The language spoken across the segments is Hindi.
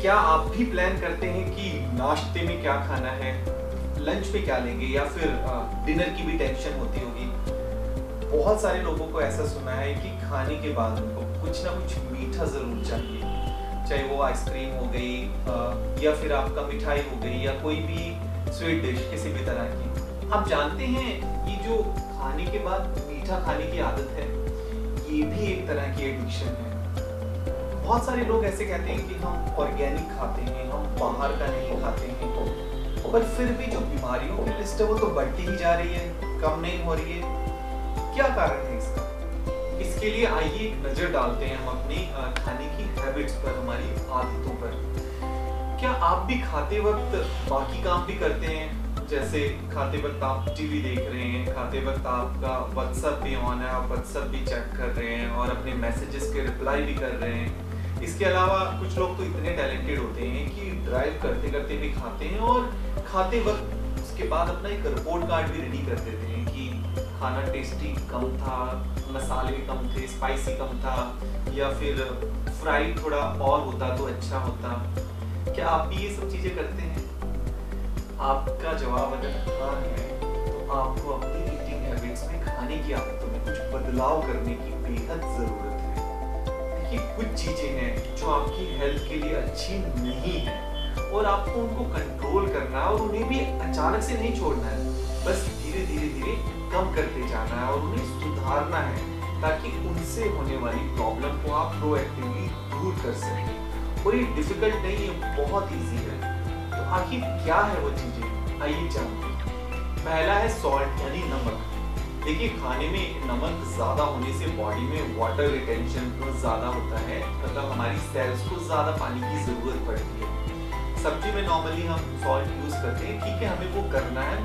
क्या आप भी प्लान करते हैं कि नाश्ते में क्या खाना है, लंच में क्या लेंगे, या फिर डिनर की भी टेंशन होती होगी? बहुत सारे लोगों को ऐसा सुना है कि खाने के बाद उनको कुछ ना कुछ मीठा ज़रूर चाहिए, चाहे वो आइसक्रीम हो गई या फिर आपका मिठाई हो गई या कोई भी स्वीट डिश किसी भी तरह की। आप जानते हैं ये जो खाने के बाद मीठा खाने की आदत है, ये भी एक तरह की एडिक्शन है। बहुत सारे लोग ऐसे कहते हैं कि हम ऑर्गेनिक खाते हैं, हम बाहर का नहीं खाते हैं, पर फिर भी जो बीमारियों की लिस्ट है वो तो बढ़ती ही जा रही है, कम नहीं हो रही है। क्या कारण है इसका? इसके लिए आइए एक नजर डालते हैं हम अपनी खाने की हैबिट्स पर, हमारी आदतों पर। क्या आप भी खाते वक्त बाकी काम भी करते हैं? जैसे खाते वक्त आप टीवी देख रहे हैं, खाते वक्त आपका व्हाट्सएप भी ऑन है, आप व्हाट्सएप भी चेक कर रहे हैं और अपने मैसेजेस के रिप्लाई भी कर रहे हैं। इसके अलावा कुछ लोग तो इतने टैलेंटेड होते हैं कि ड्राइव करते करते भी खाते हैं और खाते वक्त उसके बाद अपना एक रिपोर्ट कार्ड भी रेडी कर देते हैं कि खाना टेस्टी कम था, मसाले कम थे, स्पाइसी कम था, या फिर फ्राई थोड़ा और होता तो अच्छा होता। क्या आप भी ये सब चीजें करते हैं? आपका जवाब अगर हाँ है तो आपको अपनी ईटिंग हैबिट्स में, खाने की आदतों में कुछ बदलाव करने की बेहद जरूरत है। देखिए, कुछ चीजें हैं जो आपकी हेल्थ के लिए अच्छी नहीं है और आपको उनको कंट्रोल करना है और उन्हें भी अचानक से नहीं छोड़ना है, बस धीरे धीरे कम करते जाना है और उन्हें सुधारना है ताकि उनसे होने वाली प्रॉब्लम को आप प्रोएक्टिवली दूर कर सकें। और ये डिफिकल्ट नहीं है, बहुत इजी है। तो आखिर क्या है वो चीजें, आइए जानते हैं। पहला है सॉल्ट यानी नमक। देखिए, खाने में नमक ज्यादा होने से बॉडी में वाटर रिटेंशन ज्यादा होता है, मतलब हमारी सेल्स को ज्यादा पानी की जरूरत पड़ती है। सब्जी में नॉर्मली हम सॉल्ट यूज करते हैं, ठीक है, हमें वो करना है।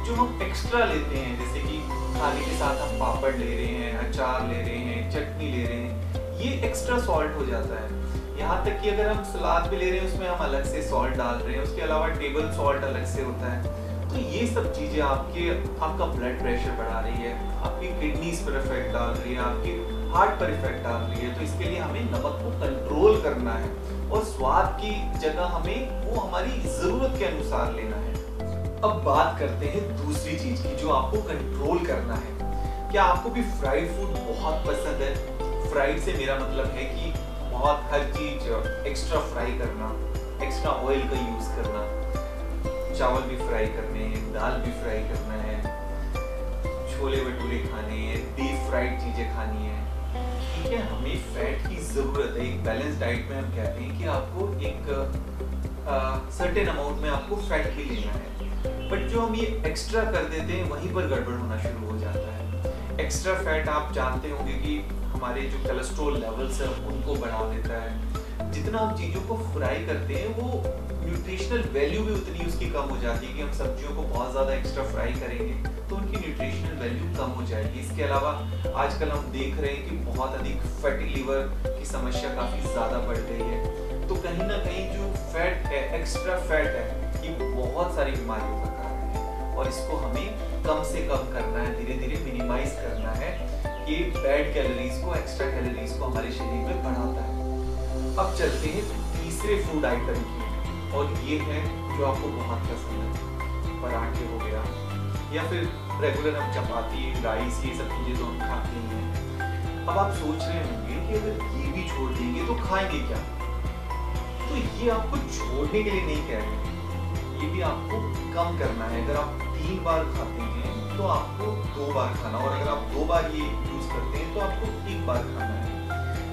जो हम एक्स्ट्रा लेते हैं, जैसे कि खाने के साथ हम पापड़ ले रहे हैं, अचार ले रहे हैं, चटनी ले रहे हैं, ये एक्स्ट्रा सॉल्ट हो जाता है। यहाँ तक कि अगर हम सलाद भी ले रहे हैं उसमें हम अलग से सॉल्ट डाल रहे हैं, उसके अलावा टेबल सॉल्ट अलग से होता है। तो ये सब चीजें आपका ब्लड प्रेशर बढ़ा रही है, आपकी किडनीज पर इफेक्ट डाल रही है, आपके हार्ट पर इफेक्ट डाल रही है। तो इसके लिए हमें नमक को कंट्रोल करना है और स्वाद की जगह हमें वो हमारी जरूरत के अनुसार लेना है। अब बात करते हैं दूसरी चीज की जो आपको कंट्रोल करना है। क्या आपको भी फ्राइड फूड बहुत पसंद है? फ्राइड से मेरा मतलब है कि बहुत हर चीज एक्स्ट्रा फ्राई करना, एक्स्ट्रा ऑयल का यूज करना, चावल भी फ्राई करने हैं, दाल भी फ्राई करना है, छोले भटूरे खाने हैं, डीप फ्राइड चीजें खानी है। ठीक है, हमें फैट की जरूरत है। एक बैलेंस डाइट में हम कहते हैं कि आपको एक सर्टेन अमाउंट में आपको फैट भी लेना है, बट जो हम ये एक्स्ट्रा कर देते हैं वहीं पर गड़बड़ होना शुरू हो जाता है। एक्स्ट्रा फैट आप जानते होंगे कि हमारे जो कोलेस्ट्रॉल लेवल्स है उनको बढ़ा देता है। जितना हम चीज़ों को फ्राई करते हैं वो न्यूट्रिशनल वैल्यू भी उतनी उसकी कम हो जाती है कि हम सब्जियों को बहुत ज़्यादा एक्स्ट्रा फ्राई करेंगे तो उनकी न्यूट्रिशनल वैल्यू कम हो जाएगी। इसके अलावा आजकल हम देख रहे हैं कि बहुत अधिक फैटी लीवर की समस्या काफ़ी ज़्यादा बढ़ गई है। तो कहीं ना कहीं जो फैट है, एक्स्ट्रा फैट है, ये बहुत सारी बीमारियों का कारण है और इसको हमें कम से कम करना है, धीरे धीरे मिनिमाइज करना है। ये बैड कैलोरीज को, एक्स्ट्रा कैलोरीज को हमारे शरीर में बढ़ाता है। अब चलते हैं तीसरे फूड आइटम की, और ये है जो आपको बहुत पसंद है, पराठे हो गया या फिर रेगुलर हम चपाती, राइस, ये सब चीजें तो हम खाते ही हैं। अब आप सोच रहे होंगे कि अगर ये भी छोड़ देंगे तो खाएंगे क्या? तो ये आपको छोड़ने के लिए नहीं कह रहे, ये भी आपको कम करना है। अगर आप 3 बार खाते हैं तो आपको 2 बार खाना, और अगर आप 2 बार ये यूज करते हैं तो आपको 1 बार खाना है।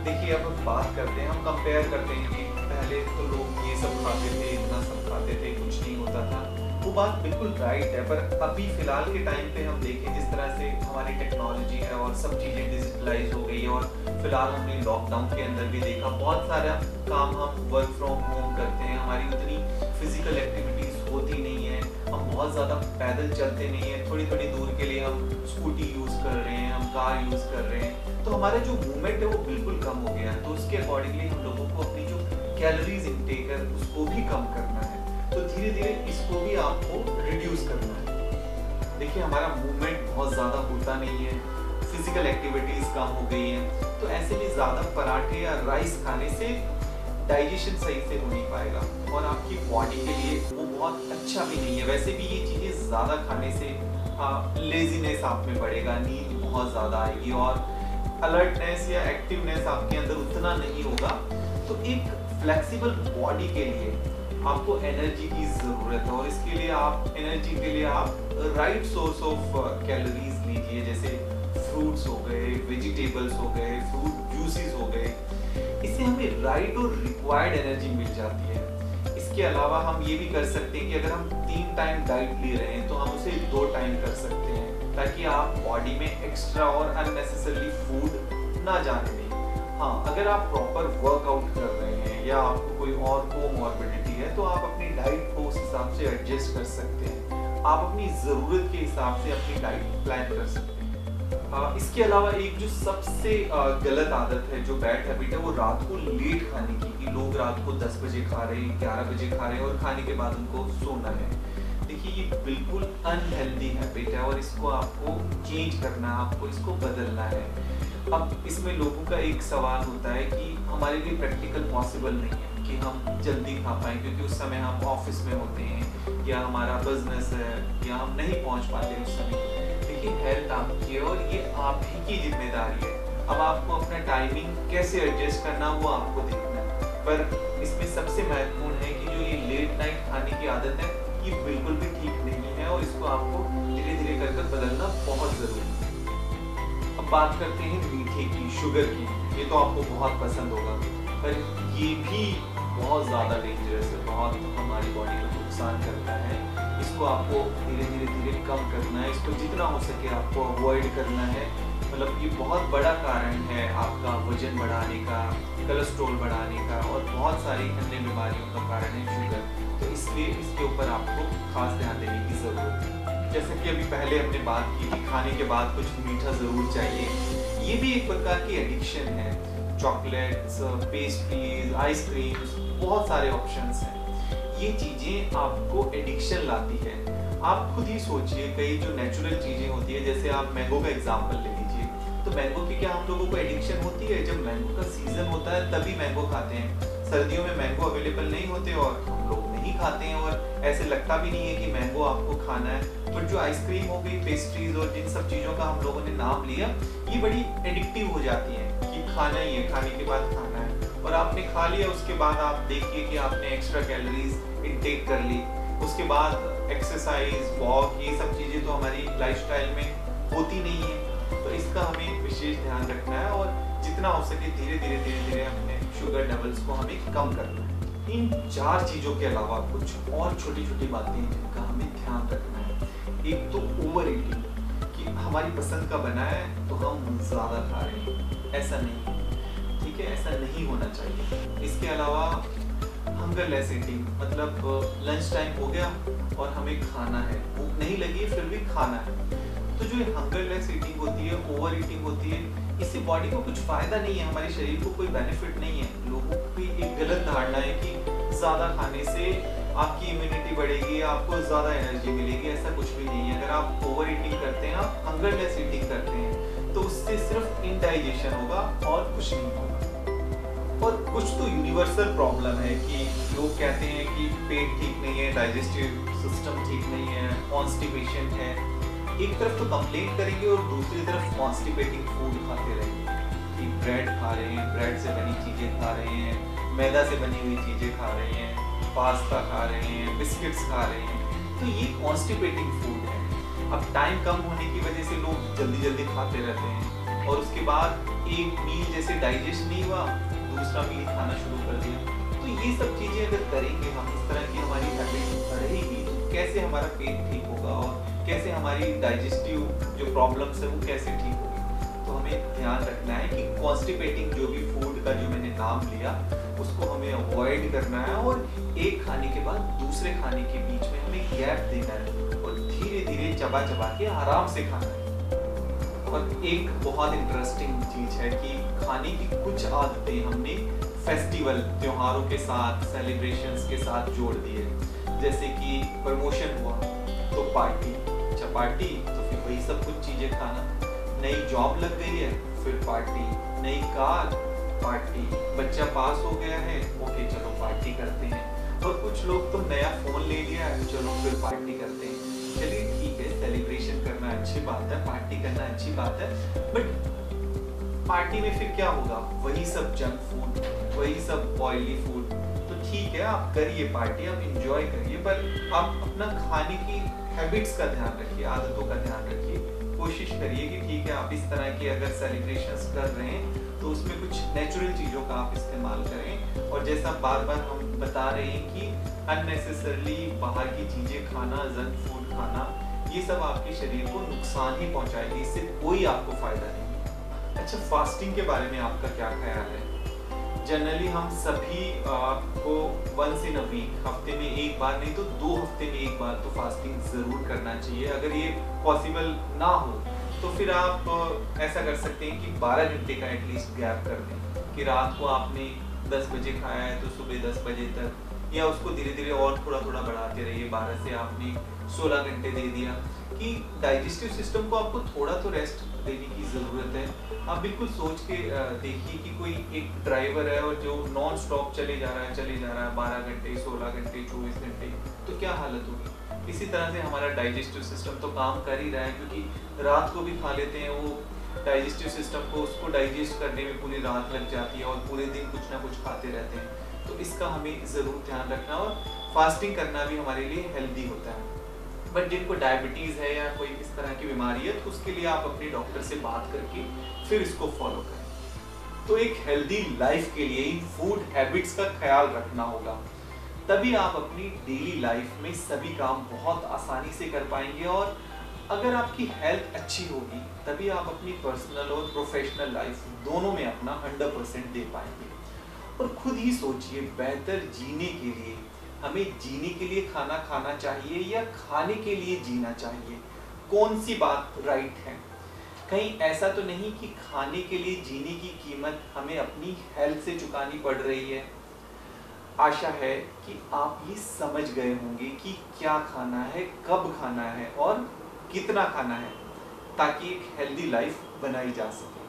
देखिए, अब हम बात करते हैं, हम कंपेयर करते हैं कि पहले तो लोग ये सब खाते थे, इतना सब खाते थे, कुछ नहीं होता था। वो बात बिल्कुल राइट है, पर अभी फिलहाल के टाइम पे हम देखें जिस तरह से हमारी टेक्नोलॉजी है और सब चीज़ें डिजिटलाइज हो गई है, और फिलहाल हमने लॉकडाउन के अंदर भी देखा बहुत सारा काम हम वर्क फ्रॉम होम करते हैं, हमारी उतनी फिजिकल एक्टिविटीज होती नहीं है, हम बहुत ज़्यादा पैदल चलते नहीं है, थोड़ी थोड़ी दूर के लिए हम स्कूटी यूज़ कर रहे हैं, हम कार यूज़ कर रहे हैं, तो हमारा जो मूवमेंट है वो बिल्कुल कम हो गया है। तो उसके अकॉर्डिंगली हम लोगों को अपनी जो कैलोरीज इंटेक है उसको भी कम करना है। तो धीरे धीरे इसको भी आपको रिड्यूस करना है। देखिए, हमारा मूवमेंट बहुत ज़्यादा होता नहीं है, फिजिकल एक्टिविटीज़ कम हो गई हैं, तो ऐसे में ज़्यादा पराठे या राइस खाने से डाइजेशन सही से हो नहीं पाएगा और आपकी बॉडी के लिए वो बहुत अच्छा भी नहीं है। वैसे भी ये चीज़ें ज़्यादा खाने से लेजीनेस आप में बढ़ेगा, नींद बहुत ज़्यादा आएगी और अलर्टनेस या एक्टिवनेस आपके अंदर उतना नहीं होगा। तो एक फ्लेक्सिबल बॉडी के लिए आपको एनर्जी की ज़रूरत है और इसके लिए आप एनर्जी के लिए आप राइट सोर्स ऑफ कैलोरीज लीजिए, जैसे फ्रूट्स हो गए, वेजिटेबल्स हो गए, फ्रूट जूसेस हो गए। इससे हमें राइट और रिक्वायर्ड एनर्जी मिल जाती है। इसके अलावा हम ये भी कर सकते हैं कि अगर हम 3 टाइम डाइट ले रहे हैं तो हम उसे 2 टाइम कर सकते हैं, ताकि आप बॉडी में एक्स्ट्रा और अननेसेसरी फूड ना जाने दें। हाँ, अगर आप प्रॉपर वर्कआउट कर रहे हैं या आपको कोई और कोमॉर्बिडिटी है तो आप अपनी डाइट को उस हिसाब से एडजस्ट कर सकते हैं। आप अपनी ज़रूरत के हिसाब से अपनी डाइट प्लान कर सकते हैं। इसके अलावा एक जो सबसे गलत आदत है, जो बैड हैबिट है, वो रात को लेट खाने की। कि लोग रात को 10 बजे खा रहे हैं, 11 बजे खा रहे हैं और खाने के बाद उनको सोना है। देखिए, ये बिल्कुल अनहेल्दी हैबिट है और इसको आपको चेंज करना है, आपको इसको बदलना है। अब इसमें लोगों का एक सवाल होता है कि हमारे लिए प्रैक्टिकल पॉसिबल नहीं है कि हम जल्दी खा पाएँ, क्योंकि उस समय हम ऑफिस में होते हैं या हमारा बिजनेस है या हम नहीं पहुंच पाते उस समय। देखिए, हेल्थ आपकी है और ये आप ही की जिम्मेदारी है। अब आपको अपना टाइमिंग कैसे एडजस्ट करना वो आपको देखना है। पर इसमें सबसे महत्वपूर्ण है कि जो ये लेट नाइट खाने की आदत है, ये बिल्कुल भी ठीक नहीं है और इसको आपको धीरे धीरे कर बदलना बहुत ज़रूरी है। अब बात करते हैं मीठे की, शुगर की। ये तो आपको बहुत पसंद होगा, पर ये भी बहुत ज़्यादा डेंजरस है, बहुत हमारी बॉडी को नुकसान करता है। इसको आपको धीरे धीरे कम करना है, इसको जितना हो सके आपको अवॉइड करना है। मतलब ये बहुत बड़ा कारण है आपका वजन बढ़ाने का, कोलेस्ट्रॉल बढ़ाने का और बहुत सारी अन्य बीमारियों का कारण है शुगर। तो इसलिए इसके ऊपर आपको खास ध्यान देने की ज़रूरत है। जैसे कि अभी पहले हमने बात की कि खाने के बाद कुछ मीठा ज़रूर चाहिए। ये भी एक प्रकार की एडिक्शन है। चॉकलेट्स, पेस्ट्रीज, आइसक्रीम्स, बहुत सारे ऑप्शंस हैं। ये चीज़ें आपको एडिक्शन लाती है। आप खुद ही सोचिए, कई जो नेचुरल चीज़ें होती है, जैसे आप मैंगो का एग्जांपल ले लीजिए। तो मैंगो की क्या हम लोगों को एडिक्शन होती है? जब मैंगो का सीजन होता है तभी मैंगो खाते हैं। सर्दियों में मैंगो अवेलेबल नहीं होते और हम लोग नहीं खाते हैं और ऐसे लगता भी नहीं है कि मैंगो आपको खाना है। बट जो आइसक्रीम हो गई, पेस्ट्रीज और जिन सब चीज़ों का हम लोगों ने नाम लिया, ये बड़ी एडिक्टिव हो जाती हैं कि खाना ही है, खाने के बाद खाना है। और आपने खा लिया, उसके बाद आप देखिए कि आपने एक्स्ट्रा कैलोरीज इनटेक कर ली। उसके बाद एक्सरसाइज, वॉक, ये सब चीज़ें तो हमारी लाइफस्टाइल में होती नहीं है। तो इसका हमें विशेष ध्यान रखना है और जितना हो सके धीरे धीरे अपने शुगर लेवल्स को हमें कम करना है। इन 4 चीज़ों के अलावा कुछ और छोटी छोटी बातें जिनका हमें ध्यान रखना है। एक तो ओवर ईटिंग, कि हमारी पसंद का बना है तो हम ज़्यादा खा रहे हैं, ऐसा नहीं, ठीक है, ऐसा नहीं होना चाहिए। इसके अलावा हंगरलेस ईटिंग, मतलब लंच टाइम हो गया और हमें खाना है, भूख नहीं लगी फिर भी खाना है। तो जो हंगरलेस ईटिंग होती है, ओवर ईटिंग होती है, इससे बॉडी को कुछ फायदा नहीं है, हमारे शरीर को कोई बेनिफिट नहीं है। लोगों की एक गलत धारणा है कि ज़्यादा खाने से आपकी इम्यूनिटी बढ़ेगी, आपको ज़्यादा एनर्जी मिलेगी। ऐसा कुछ भी नहीं है। अगर आप ओवर ईटिंग करते हैं, आप हंगरलेस ईटिंग करते हैं, तो उससे सिर्फ इनडाइजेशन होगा और कुछ नहीं होगा। और कुछ तो यूनिवर्सल प्रॉब्लम है कि लोग कहते हैं कि पेट ठीक नहीं है, डाइजेस्टिव सिस्टम ठीक नहीं है, कॉन्स्टिपेशन है। एक तरफ तो कंप्लेंट करेंगे और दूसरी तरफ कॉन्स्टिपेटिंग फूड खाते रहेंगे कि ब्रेड खा रहे हैं, ब्रेड से बनी चीज़ें खा रहे हैं, मैदा से बनी हुई चीज़ें खा रहे हैं, पास्ता खा रहे हैं, बिस्किट्स खा रहे हैं। तो ये कॉन्स्टिपेटिंग फूड है। अब टाइम कम होने की वजह से लोग जल्दी जल्दी खाते रहते हैं और उसके बाद एक मील जैसे डाइजेस्ट नहीं हुआ, दूसरा मील खाना शुरू कर दिया। तो ये सब चीज़ें अगर करेंगे हम, इस तरह की हमारी हैबिट रहेगी, तो कैसे हमारा पेट ठीक होगा और कैसे हमारी डाइजेस्टिव जो प्रॉब्लम्स है वो कैसे ठीक होगी। तो हमें ध्यान रखना है कि कॉन्स्टिपेटिंग जो भी फूड का जो मैंने नाम लिया, उसको हमें अवॉइड करना है और एक खाने के बाद दूसरे खाने के बीच में हमें गैप देना है और धीरे धीरे चबा चबा के आराम से खाना है। और एक बहुत इंटरेस्टिंग चीज़ है कि खाने की कुछ आदतें हमने फेस्टिवल, त्योहारों के साथ, सेलिब्रेशंस के साथ जोड़ दिए। जैसे कि प्रमोशन हुआ तो पार्टी, अच्छा पार्टी तो फिर वही सब कुछ चीज़ें खाना, नई जॉब लग गई है फिर पार्टी, नई कार पार्टी, बच्चा पास हो गया है, ओके चलो पार्टी करते हैं। और कुछ लोग तो नया फोन ले लिया है, चलो फिर पार्टी करते हैं। चलिए ठीक है, सेलिब्रेशन करना अच्छी बात है, पार्टी करना अच्छी बात है, बट पार्टी में फिर क्या होगा? वही सब जंक फूड, वही सब ऑयली फूड। तो ठीक है, आप करिए पार्टी, आप इंजॉय करिए, पर आप अपना खाने की हैबिट्स का ध्यान रखिए, आदतों का ध्यान रखिए। कोशिश करिए कि ठीक है, आप इस तरह की अगर सेलिब्रेशंस कर रहे हैं तो उसमें कुछ नेचुरल चीज़ों का आप इस्तेमाल करें। और जैसा बार बार हम बता रहे हैं कि अननेसेसरली बाहर की चीज़ें खाना, जंक फूड खाना, ये सब आपके शरीर को नुकसान ही पहुंचाएगी, इससे कोई आपको फायदा नहीं। अच्छा, फास्टिंग के बारे में आपका क्या ख्याल है? जनरली हम सभी को वंस इन अ वीक, हफ्ते में एक बार नहीं तो 2 हफ्ते में एक बार तो फास्टिंग ज़रूर करना चाहिए। अगर ये पॉसिबल ना हो तो फिर आप ऐसा कर सकते हैं कि 12 घंटे का एटलीस्ट गैप कर दें, कि रात को आपने 10 बजे खाया है तो सुबह 10 बजे तक, या उसको धीरे धीरे और थोड़ा थोड़ा बढ़ाते रहिए। 12 से आपने 16 घंटे दे दिया, कि डाइजेस्टिव सिस्टम को आपको थोड़ा तो रेस्ट देने की ज़रूरत है। आप बिल्कुल सोच के देखिए कि कोई एक ड्राइवर है और जो नॉन स्टॉप चले जा रहा है 12 घंटे, 16 घंटे, 24 घंटे, तो क्या हालत होगी? इसी तरह से हमारा डाइजेस्टिव सिस्टम तो काम कर ही रहा है, क्योंकि रात को भी खा लेते हैं, वो डाइजेस्टिव सिस्टम को उसको डाइजेस्ट करने में पूरी रात लग जाती है और पूरे दिन कुछ ना कुछ खाते रहते हैं। तो इसका हमें ज़रूर ध्यान रखना, और फास्टिंग करना भी हमारे लिए हेल्दी होता है। बट जिनको डायबिटीज़ है या कोई इस तरह की बीमारी है, तो उसके लिए आप अपने डॉक्टर से बात करके फिर इसको फॉलो करें। तो एक हेल्दी लाइफ के लिए इन फूड हैबिट्स का ख्याल रखना होगा, तभी आप अपनी डेली लाइफ में सभी काम बहुत आसानी से कर पाएंगे। और अगर आपकी हेल्थ अच्छी होगी तभी आप अपनी पर्सनल और प्रोफेशनल लाइफ दोनों में अपना 100% दे पाएंगे। और खुद ही सोचिए, बेहतर जीने के लिए हमें जीने के लिए खाना खाना चाहिए या खाने के लिए जीना चाहिए? कौन सी बात राइट है? कहीं ऐसा तो नहीं कि खाने के लिए जीने की कीमत हमें अपनी हेल्थ से चुकानी पड़ रही है? आशा है कि आप ये समझ गए होंगे कि क्या खाना है, कब खाना है और कितना खाना है, ताकि एक हेल्दी लाइफ बनाई जा सके।